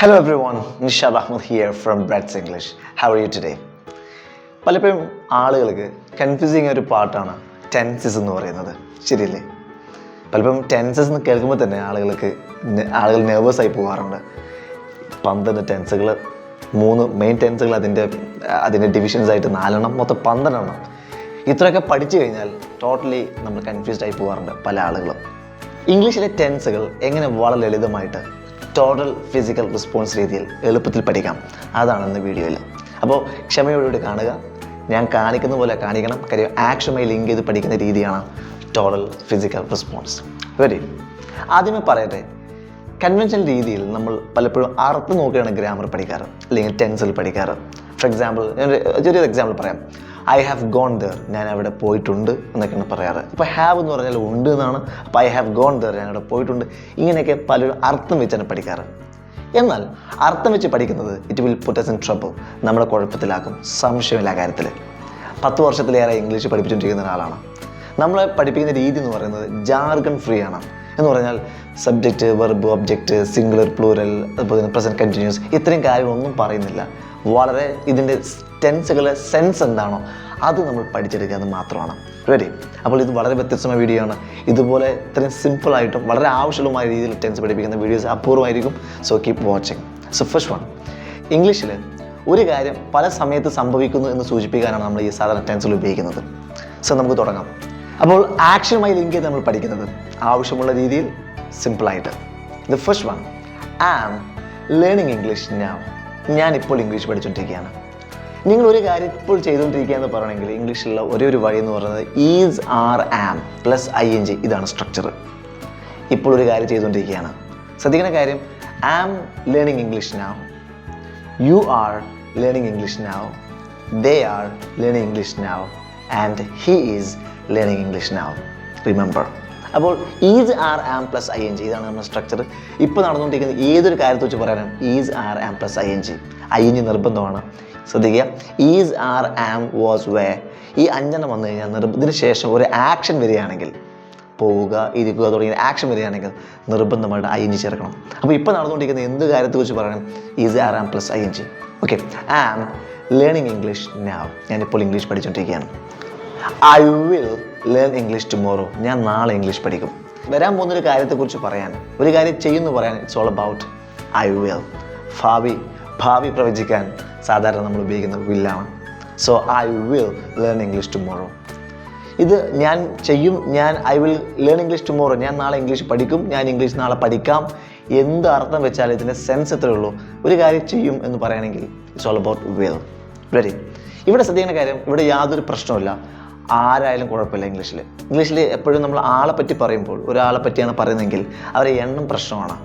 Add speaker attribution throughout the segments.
Speaker 1: Hello everyone, Nishad Ahmed here from Brett's English. How are you today? പലപ്പോഴും ആളുകൾക്ക് confusing ഒരു പാർട്ടാണ് tenses എന്ന് പറയുന്നത്, ശരിയല്ലേ? പലപ്പോഴും ടെൻസസ് എന്ന് കേൾക്കുമ്പോൾ തന്നെ ആളുകൾ നെർവസ് ആയി പോകാറുണ്ട്. 12 ടെൻസുകൾ, 3 മെയിൻ ടെൻസുകൾ, അതിൻ്റെ ഡിവിഷൻസ് ആയിട്ട് 4 മൊത്തം 12 ഇത്രയൊക്കെ പഠിച്ചു കഴിഞ്ഞാൽ ടോട്ടലി നമ്മൾ കൺഫ്യൂസ്ഡ് ആയി പോകാറുണ്ട് പല ആളുകളും. ഇംഗ്ലീഷിലെ ടെൻസുകൾ എങ്ങനെ വളരെ ലളിതമായിട്ട് ടോട്ടൽ ഫിസിക്കൽ റെസ്പോൺസ് രീതിയിൽ എളുപ്പത്തിൽ പഠിക്കാം, അതാണ് ഇന്ന് വീഡിയോയിൽ. അപ്പോൾ ക്ഷമയോടുകൂടി കാണുക. ഞാൻ കാണിക്കുന്ന പോലെ കാണിക്കണം. കാര്യം ആക്ഷനുമായി ലിങ്ക് ചെയ്ത് പഠിക്കുന്ന രീതിയാണ് ടോട്ടൽ ഫിസിക്കൽ റെസ്പോൺസ്. റെഡി? ആദ്യമേ പറയട്ടെ, കൺവെൻഷണൽ രീതിയിൽ നമ്മൾ പലപ്പോഴും അർത്ഥം നോക്കിയാണ് ഗ്രാമർ പഠിക്കാറ്, അല്ലെങ്കിൽ ടെൻസിൽ പഠിക്കാറ്. ഫോർ എക്സാമ്പിൾ, ഞാൻ ചെറിയൊരു എക്സാമ്പിൾ പറയാം. ഐ ഹാവ് ഗോൺ ദർ, ഞാൻ അവിടെ പോയിട്ടുണ്ട് എന്നൊക്കെയാണ് പറയാറ്. ഇപ്പോൾ ഹാവ് എന്ന് പറഞ്ഞാൽ ഉണ്ട് എന്നാണ്. അപ്പോൾ ഐ ഹാവ് ഗോൺ ദർ, ഞാൻ അവിടെ പോയിട്ടുണ്ട്. ഇങ്ങനെയൊക്കെ പലരും അർത്ഥം വെച്ചാണ് പഠിക്കാറ്. എന്നാൽ അർത്ഥം വെച്ച് പഠിക്കുന്നത് it will put us in trouble, നമ്മളെ കുഴപ്പത്തിലാക്കും, സംശയമില്ല കാര്യത്തിൽ. 10 വർഷത്തിലേറെ ഇംഗ്ലീഷ് പഠിപ്പിച്ചുകൊണ്ടിരിക്കുന്ന ഒരാളാണ്. നമ്മളെ പഠിപ്പിക്കുന്ന രീതി എന്ന് പറയുന്നത് ജാർഗൺ ഫ്രീ ആണ്. എന്ന് പറഞ്ഞാൽ subject, verb, object, singular, plural, അതുപോലെ തന്നെ പ്രസൻറ്റ് കണ്ടിന്യൂസ്, ഇത്രയും കാര്യങ്ങളൊന്നും പറയുന്നില്ല. വളരെ ഇതിൻ്റെ ടെൻസുകളെ സെൻസ് എന്താണോ അത് നമ്മൾ പഠിച്ചെടുക്കുക, അത് മാത്രമാണ്. റെഡി? അപ്പോൾ ഇത് വളരെ വ്യത്യസ്തമായ വീഡിയോ ആണ്. ഇതുപോലെ ഇത്രയും സിമ്പിളായിട്ടും വളരെ ആവശ്യമുള്ളമായ രീതിയിൽ ടെൻസ് പഠിപ്പിക്കുന്ന വീഡിയോസ് അപൂർവമായിരിക്കും. So keep watching. So first one, ഇംഗ്ലീഷിൽ ഒരു കാര്യം പല സമയത്ത് സംഭവിക്കുന്നു എന്ന് സൂചിപ്പിക്കാനാണ് നമ്മൾ ഈ സാധാരണ ടെൻസുകൾ ഉപയോഗിക്കുന്നത്. സോ നമുക്ക് തുടങ്ങാം. അപ്പോൾ ആക്ഷനുമായി ലിങ്ക് ചെയ്ത് നമ്മൾ പഠിക്കുന്നത് ആവശ്യമുള്ള രീതിയിൽ സിമ്പിളായിട്ട്. The first one, I am learning English now. ഞാനിപ്പോൾ ഇംഗ്ലീഷ് പഠിച്ചുകൊണ്ടിരിക്കുകയാണ്. നിങ്ങൾ ഒരു കാര്യം ഇപ്പോൾ ചെയ്തുകൊണ്ടിരിക്കുക എന്ന് പറയണമെങ്കിൽ ഇംഗ്ലീഷിലുള്ള ഒരു വഴി എന്ന് പറയുന്നത് is, are, am plus ing. ഇതാണ് സ്ട്രക്ചർ. ഇപ്പോൾ ഒരു കാര്യം ചെയ്തുകൊണ്ടിരിക്കുകയാണ്. ശ്രദ്ധിക്കുന്ന കാര്യം, I am learning English now, you are learning English now, they are learning English now, and he is learning English now. Remember. അപ്പോൾ is, are, am plus ing, ഇതാണ് നമ്മുടെ സ്ട്രക്ചർ. ഇപ്പോൾ നടന്നുകൊണ്ടിരിക്കുന്ന ഏതൊരു കാര്യത്തെ വെച്ച് പറയാനും is, are, am plus ing നിർബന്ധമാണ്. ശ്രദ്ധിക്കുക, is, are, am, was, were, ഈ 5 വന്നു കഴിഞ്ഞാൽ ഇതിന് ശേഷം ഒരു ആക്ഷൻ വരികയാണെങ്കിൽ, പോവുക, ഇരിക്കുക തുടങ്ങിയ ആക്ഷൻ വരികയാണെങ്കിൽ നിർബന്ധമായിട്ട് ing ചേർക്കണം. അപ്പോൾ ഇപ്പോൾ നടന്നുകൊണ്ടിരിക്കുന്ന എന്ത് കാര്യത്തെക്കുറിച്ച് പറയണം, is, are, am plus ing. Okay, I am learning English now. ഞാനിപ്പോൾ ഇംഗ്ലീഷ് പഠിച്ചുകൊണ്ടിരിക്കുകയാണ്. I will learn English tomorrow. ഞാൻ നാളെ ഇംഗ്ലീഷ് പഠിക്കും. വരാൻ പോകുന്നൊരു കാര്യത്തെക്കുറിച്ച് പറയാൻ, ഒരു കാര്യം ചെയ്യുന്നു പറയാൻ, it's all about I will. ഭാവി പ്രവചിക്കാൻ സാധാരണ നമ്മൾ ഉപയോഗിക്കുന്ന വില്ലാണ്. So I will learn English tomorrow. ഇത് ഞാൻ ചെയ്യും, I will learn English tomorrow, ഞാൻ നാളെ ഇംഗ്ലീഷ് പഠിക്കും, ഞാൻ ഇംഗ്ലീഷ് നാളെ പഠിക്കാം. എന്ത് അർത്ഥം വെച്ചാൽ ഇതിൻ്റെ സെൻസ് എത്രയേ ഉള്ളൂ. ഒരു കാര്യം ചെയ്യും എന്ന് പറയുകയാണെങ്കിൽ it's all about will. Ready? ഇവിടെ ശ്രദ്ധിക്കുന്ന കാര്യം, ഇവിടെ യാതൊരു പ്രശ്നമില്ല, ആരായാലും കുഴപ്പമില്ല. ഇംഗ്ലീഷിൽ എപ്പോഴും നമ്മൾ ആളെ പറ്റി പറയുമ്പോൾ, ഒരാളെ പറ്റിയാണ് പറയുന്നതെങ്കിൽ അവരെ എണ്ണം പ്രശ്നമാണ്.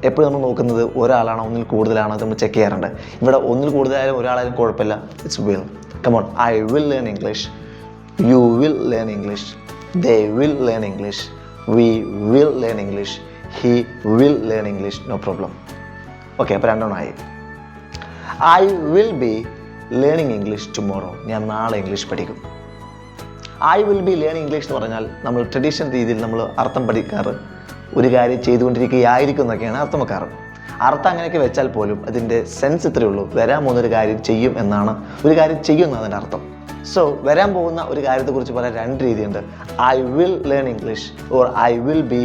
Speaker 1: എപ്പോഴും നമ്മൾ നോക്കുന്നത് ഒരാളാണോ ഒന്നിൽ കൂടുതലാണോ നമ്മൾ ചെക്ക് ചെയ്യാറുണ്ട്. ഇവിടെ ഒന്നിൽ കൂടുതലായാലും ഒരാളായാലും കുഴപ്പമില്ല, it's will. Come on, I will learn English, you will learn English, they will learn English, we will learn English, he will learn English. No problem. Okay, അപ്പോൾ 2 ആയി. I will be learning English tomorrow. ഞാൻ നാളെ English പഠിക്കും. I will be learning English എന്ന് പറഞ്ഞാൽ നമ്മൾ traditional രീതിയിൽ നമ്മൾ അർത്ഥം പഠിക്കാറ് ഒരു കാര്യം ചെയ്തുകൊണ്ടിരിക്കുകയായിരിക്കും എന്നൊക്കെയാണ് അർത്ഥം വെക്കാറ്. അർത്ഥം അങ്ങനെയൊക്കെ വെച്ചാൽ പോലും അതിൻ്റെ സെൻസ് ഇത്രയേ ഉള്ളൂ. വരാൻ പോകുന്നൊരു കാര്യം ചെയ്യും എന്നാണ്, ഒരു കാര്യം ചെയ്യും എന്നാണ് അതിൻ്റെ അർത്ഥം. സോ വരാൻ പോകുന്ന ഒരു കാര്യത്തെക്കുറിച്ച് പറയാൻ 2 രീതിയുണ്ട്. I will learn English or I will be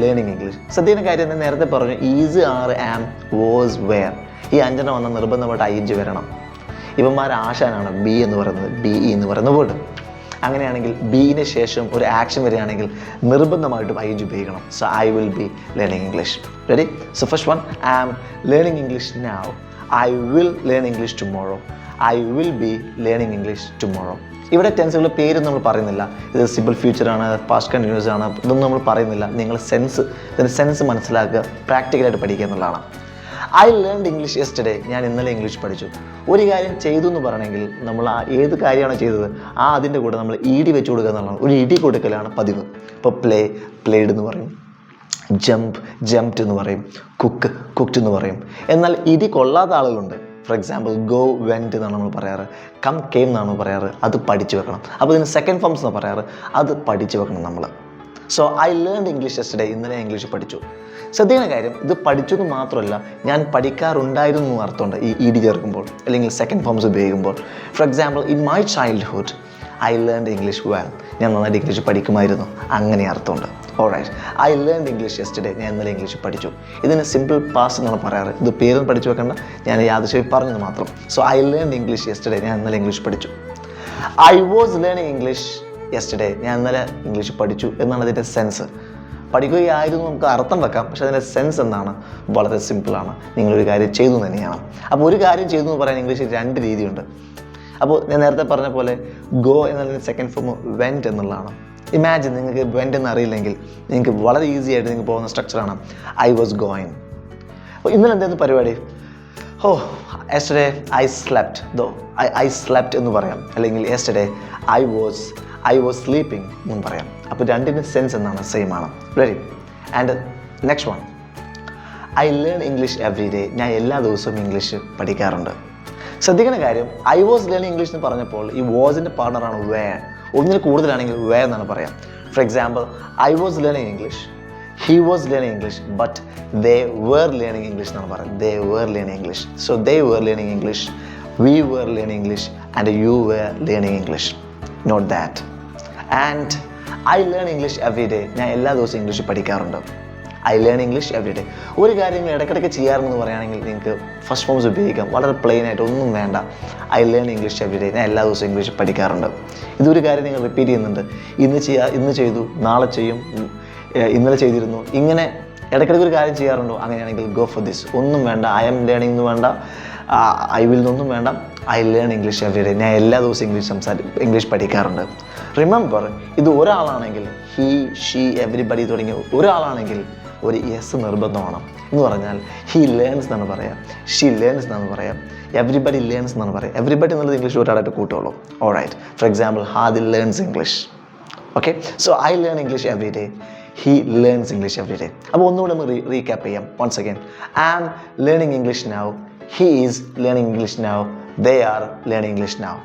Speaker 1: learning English. ശ്രദ്ധിക്കുന്ന കാര്യം ഞാൻ നേരത്തെ പറഞ്ഞു, is, are, am, was, were, ഈ 5 വന്ന നിർബന്ധമായിട്ട് ing വരണം. ഇവന്മാർ ആശാനാണ് ബി എന്ന് പറയുന്നത്, BE എന്ന് പറയുന്ന വേർഡ്. അങ്ങനെയാണെങ്കിൽ ബീന് ശേഷം ഒരു ആക്ഷൻ വരികയാണെങ്കിൽ നിർബന്ധമായിട്ടും ing ഉപയോഗിക്കണം. So I will be learning English. Ready? So first one, I am learning English now, I will learn English tomorrow, I will be learning English tomorrow. ഇവിടെ ടെൻസുകളുടെ പേര് നമ്മൾ പറയുന്നില്ല. ഇത് സിമ്പിൾ ഫ്യൂച്ചറാണ്, പാസ്റ്റ് കണ്ടിന്യൂസ് ആണ്, ഇതൊന്നും നമ്മൾ പറയുന്നില്ല. നിങ്ങൾ ഇതിൻ്റെ സെൻസ് മനസ്സിലാക്കുക, പ്രാക്ടിക്കലായിട്ട് പഠിക്കുക എന്നുള്ളതാണ്. I learned English yesterday. ഞാൻ ഇന്നലെ ഇംഗ്ലീഷ് പഠിച്ചു. ഒരു കാര്യം ചെയ്തു എന്ന് പറയണമെങ്കിൽ നമ്മൾ ഏത് കാര്യമാണോ ചെയ്തത് അതിൻ്റെ കൂടെ നമ്മൾ ED വെച്ച് കൊടുക്കുക എന്നുള്ളതാണ്. ഒരു ED കൊടുക്കലാണ് പതിവ്. ഇപ്പോൾ പ്ലേഡ് എന്ന് പറയും, ജംപ്ഡ് എന്ന് പറയും, കുക്ക്ഡ് എന്ന് പറയും. എന്നാൽ ED കൊള്ളാത്ത ആളുകളുണ്ട്. ഫോർ എക്സാമ്പിൾ, ഗോ, വെൻറ്റ് എന്നാണ് നമ്മൾ പറയാറ്, കേം എന്നാണ് പറയാറ്. അത് പഠിച്ചു വെക്കണം. അപ്പോൾ ഇതിന് സെക്കൻഡ് ഫോംസ് എന്ന് പറയാറ്, അത് പഠിച്ചു വെക്കണം നമ്മൾ. So I learn English yesterday. ഇന്നലെ ഇംഗ്ലീഷ് പഠിച്ചു. ശ്രദ്ധിക്കുന്ന കാര്യം, ഇത് പഠിച്ചു എന്ന് മാത്രമല്ല, ഞാൻ പഠിക്കാറുണ്ടായിരുന്നു എന്ന് അർത്ഥമുണ്ട് ഈ ഇ ഡി ചേർക്കുമ്പോൾ അല്ലെങ്കിൽ സെക്കൻഡ് ഫോംസ് ഉപയോഗിക്കുമ്പോൾ. For example, in my childhood I learn English well. ഞാൻ നന്നായിട്ട് ഇംഗ്ലീഷ് പഠിക്കുമായിരുന്നു, അങ്ങനെ അർത്ഥമുണ്ട്. Alright, I learn English yesterday. ഞാൻ ഇന്നലെ ഇംഗ്ലീഷ് പഠിച്ചു. ഇതിന് സിമ്പിൾ പാസ്റ്റ് എന്നാണ് പറയാറ്. ഇത് പേരും പഠിച്ചു വെക്കേണ്ട, ഞാൻ യാദൃശ്യം പറഞ്ഞത് മാത്രം. So I learn English yesterday. ഞാൻ ഇന്നലെ ഇംഗ്ലീഷ് പഠിച്ചു. I was learning English yesterday. ഞാൻ ഇന്നലെ ഇംഗ്ലീഷ് പഠിച്ചു എന്നാണ് അതിൻ്റെ സെൻസ്. പഠിക്കുകയായിരുന്നു നമുക്ക് അർത്ഥം വെക്കാം, പക്ഷേ അതിൻ്റെ സെൻസ് എന്താണ്? വളരെ സിമ്പിളാണ്. നിങ്ങളൊരു കാര്യം ചെയ്തു തന്നെയാണ്. അപ്പോൾ ഒരു കാര്യം ചെയ്തു എന്ന് പറയാൻ ഇംഗ്ലീഷിൽ 2 രീതിയുണ്ട്. അപ്പോൾ ഞാൻ നേരത്തെ പറഞ്ഞ പോലെ ഗോ എന്നതിൻ്റെ സെക്കൻഡ് ഫോം വെൻറ്റ് എന്നുള്ളതാണ്. ഇമാജിൻ, നിങ്ങൾക്ക് വെൻറ്റ് എന്ന് അറിയില്ലെങ്കിൽ നിങ്ങൾക്ക് വളരെ ഈസി ആയിട്ട് നിങ്ങൾക്ക് പോകുന്ന സ്ട്രക്ചറാണ് ഐ വാസ് ഗോയിങ്. അപ്പോൾ ഇന്നലെ എന്തായിരുന്നു പരിപാടി? Yesterday I slept. I slept എന്ന് പറയാം, അല്ലെങ്കിൽ യെസ്റ്റർഡേ ഐ വാസ് സ്ലീപ്പിംഗ് എന്നും പറയാം. അപ്പോൾ രണ്ടിൻ്റെ സെൻസ് എന്നാണ്? സെയിം ആണ്. Ready? And next one, I learn English every day. ഞാൻ എല്ലാ ദിവസവും ഇംഗ്ലീഷ് പഠിക്കാറുണ്ട്. ശ്രദ്ധിക്കുന്ന കാര്യം, ഐ വാസ് ലേണിംഗ് ഇംഗ്ലീഷ് എന്ന് പറഞ്ഞപ്പോൾ ഈ വാസിൻ്റെ പാർട്ണറാണ് വേർ. ഒന്നിൽ കൂടുതലാണെങ്കിൽ വേർ എന്നാണ് പറയാം. For example, I was learning English, he was learning English, but they were learning English എന്നാണ് പറയുന്നത്. They were learning English. So they were learning English, we were learning English, and you were learning English. Not that. And I learn English every day. ഞാൻ എല്ലാ ദിവസവും English പഠിക്കാറുണ്ട്. I learn English every day. ഒരു കാര്യം നിങ്ങൾ ഇടയ്ക്കിടയ്ക്ക് ചെയ്യാറുണ്ടെന്ന് പറയുകയാണെങ്കിൽ നിങ്ങൾക്ക് ഫസ്റ്റ് ഫോംസ് ഉപയോഗിക്കാം. വളരെ പ്ലെയിൻ ആയിട്ട് ഒന്നും വേണ്ട. I learn English every day. ഞാൻ എല്ലാ ദിവസവും ഇംഗ്ലീഷ് പഠിക്കാറുണ്ട്. ഇതൊരു കാര്യം നിങ്ങൾ റിപ്പീറ്റ് ചെയ്യുന്നുണ്ട്. ഇന്ന് ചെയ്തു, നാളെ ചെയ്യും, ഇന്നലെ ചെയ്തിരുന്നു, ഇങ്ങനെ ഇടയ്ക്കിടയ്ക്ക് ഒരു കാര്യം ചെയ്യാറുണ്ടോ? അങ്ങനെയാണെങ്കിൽ ഗോ ഫോർ ദിസ്. ഒന്നും വേണ്ട, ഐ എം ലേണിംഗ് എന്ന് വേണ്ട, ഐ വിൽ എന്നൊന്നും വേണ്ട. I learn English every day. ഞാൻ എല്ലാ ദിവസവും ഇംഗ്ലീഷ് പഠിക്കാറുണ്ട്. റിമെമ്പർ, ഇത് ഒരാളാണെങ്കിൽ ഹീ, ഷീ, എവരിബഡി തുടങ്ങിയ ഒരാളാണെങ്കിൽ ഒരു യെസ് നിർബന്ധമാണ്. എന്ന് പറഞ്ഞാൽ ഹീ ലേൺസ് എന്നാണ് പറയാം, ഷീ ലേൺസ് എന്നാണ് പറയാം, എവരിബഡി ലേൺസ് എന്നാണ് പറയാം. എവരിബഡി എന്നുള്ളത് ഇംഗ്ലീഷ് ഒരാളായിട്ട് കൂട്ടുള്ളൂ. Alright. For example, Hadil learns English. Okay, so I learn English every day, he learns English every day. അപ്പോൾ ഒന്നുകൂടെ നമുക്ക് റീക്യാപ്പ് ചെയ്യാം. Once again, I am learning English now, he is learning English now, they are learning English now.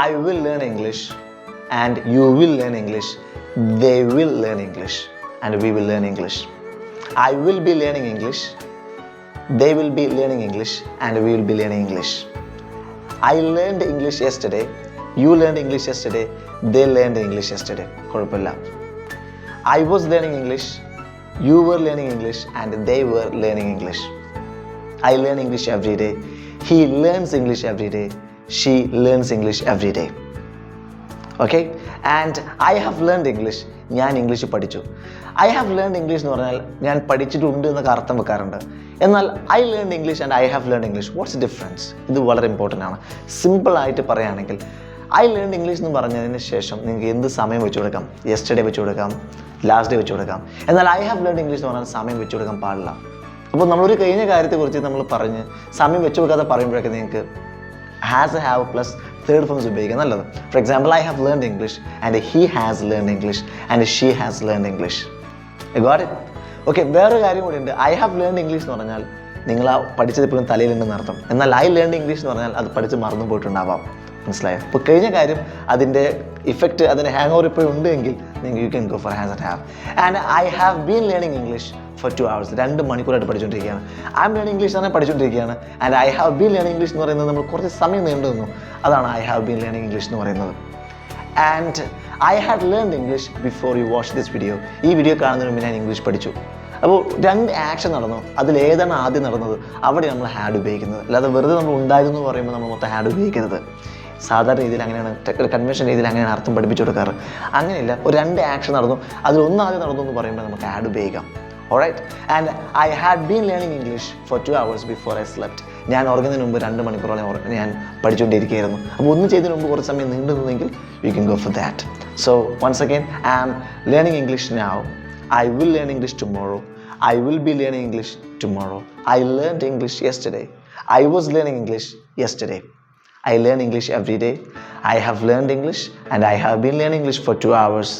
Speaker 1: I will learn English and you will learn English, they will learn English and we will learn English. I will be learning English, they will be learning English and we will be learning English. I learned English yesterday, you learned English yesterday, they learned English yesterday. കുഴപ്പമില്ല. I was learning English, you were learning English and they were learning English. I learn English every day, he learns English every day, she learns English every day. Okay? And I have learned English. ഞാൻ English പഠിച്ചു. I have learned English എന്ന് പറഞ്ഞാൽ ഞാൻ പഠിച്ചിട്ടുണ്ട് എന്നൊക്കെ അർത്ഥം വെക്കാറുണ്ട്. എന്നാൽ I learned English and I have learned English, what's the difference? ഇത് വളരെ ഇമ്പോർട്ടൻ്റ് ആണ്. സിമ്പിളായിട്ട് പറയുകയാണെങ്കിൽ I learned English എന്ന് പറഞ്ഞതിന് ശേഷം നിങ്ങൾക്ക് എന്ത് സമയം വെച്ച് കൊടുക്കാം? യെസ്റ്റർഡേ വെച്ച് കൊടുക്കാം, ലാസ്റ്റ് ഡേ വെച്ച് കൊടുക്കാം. എന്നാൽ I have learned English എന്ന് പറഞ്ഞാൽ സമയം വെച്ച് കൊടുക്കാൻ പാടില്ല. അപ്പോൾ നമ്മളൊരു കഴിഞ്ഞ കാര്യത്തെക്കുറിച്ച് നമ്മൾ പറഞ്ഞ് സമയം വെച്ച് കൊടുക്കാതെ പറയുമ്പോഴൊക്കെ നിങ്ങൾക്ക് has, have plus third forms ഉപയോഗിക്കുക നല്ലത്. Four example, I have learned English and he has learned English and she has learned English. Got it? Okay, വേറൊരു കാര്യം കൂടി ഉണ്ട്. ഐ ഹാവ് ലേൺഡ് ഇംഗ്ലീഷ് എന്ന് പറഞ്ഞാൽ നിങ്ങൾ ആ പഠിച്ചത് ഇപ്പോഴും തലയിലുണ്ടെന്ന് അർത്ഥം. എന്നാൽ ഐ ലേൺഡ് ഇംഗ്ലീഷ് എന്ന് പറഞ്ഞാൽ അത് പഠിച്ച് മറന്നു പോയിട്ടുണ്ടാവാം. മനസ്സിലായോ? അപ്പോൾ കഴിഞ്ഞ കാര്യം അതിൻ്റെ ഇഫക്റ്റ്, അതിൻ്റെ ഹാങ് ഓവർ ഇപ്പോഴും ഉണ്ടെങ്കിൽ നിങ്ങൾ you can go for has and have. And I have been learning English for 2 hours. 2 മണിക്കൂറായിട്ട് പഠിച്ചുകൊണ്ടിരിക്കുകയാണ്. ഐ എം ലേണിംഗ് ഇംഗ്ലീഷ് തന്നെ പഠിച്ചുകൊണ്ടിരിക്കുകയാണ്. And I have been learning English എന്ന് പറയുന്നത് നമ്മൾ കുറച്ച് സമയം നീണ്ടു നിന്നു. അതാണ് I have been learning English എന്ന് പറയുന്നത്. And I had learned English before you watch this video. ഈ വീഡിയോ കാണുന്നതിന് മുമ്പ് ഞാൻ ഇംഗ്ലീഷ് പഠിച്ചു. അപ്പോൾ 2 ആക്ഷൻ നടന്നു. അതിലേതാണ് ആദ്യം നടന്നത്? അവിടെ നമ്മൾ ഹാഡ് ഉപയോഗിക്കുന്നത്. അല്ലാതെ വെറുതെ നമ്മൾ ഉണ്ടായിരുന്നു എന്ന് പറയുമ്പോൾ നമ്മൾ മൊത്തം ഹാഡ് ഉപയോഗിക്കരുത്. സാധാരണ രീതിയിൽ അങ്ങനെയാണ്, കൺവെൻഷൻ രീതിയിൽ അങ്ങനെയാണ് അർത്ഥം പഠിപ്പിച്ചു കൊടുക്കാറ്. അങ്ങനെയില്ല, ഒരു 2 ആക്ഷൻ നടന്നു, അതിലൊന്ന് ആദ്യം നടന്നു എന്ന് പറയുമ്പോൾ നമുക്ക് ഹാഡ് ഉപയോഗിക്കാം. Alright? And I had been learning English for 2 hours before I slept. ഞാൻ ഉറങ്ങുന്നതിന് മുമ്പ് 2 മണിക്കൂറോളം ഞാൻ പഠിച്ചുകൊണ്ടിരിക്കുകയായിരുന്നു. അപ്പോൾ ഒന്നും ചെയ്തതിന് മുമ്പ് കുറച്ച് സമയം നീണ്ടുനിന്നെങ്കിൽ you can go for that. So once again, I am learning English now. I will learn English tomorrow. I will be learning English tomorrow. I learned English yesterday. I was learning English yesterday. I learn English every day. I have learned English and I have been learning English for 2 hours.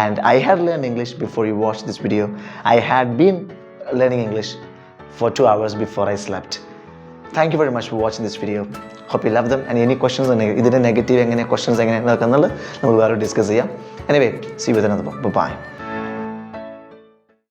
Speaker 1: And I had learned English before you watched this video. I had been learning English for 2 hours before I slept. Thank you very much for watching this video. Hope you love them. And any questions ഉണ്ടെങ്കിൽ ഇതിൻ്റെ negative എങ്ങനെ questions എങ്ങനെ നോക്കുന്നുള്ളത് നമ്മൾ വേറെ discuss ചെയ്യാം. Anyway see you with another. By.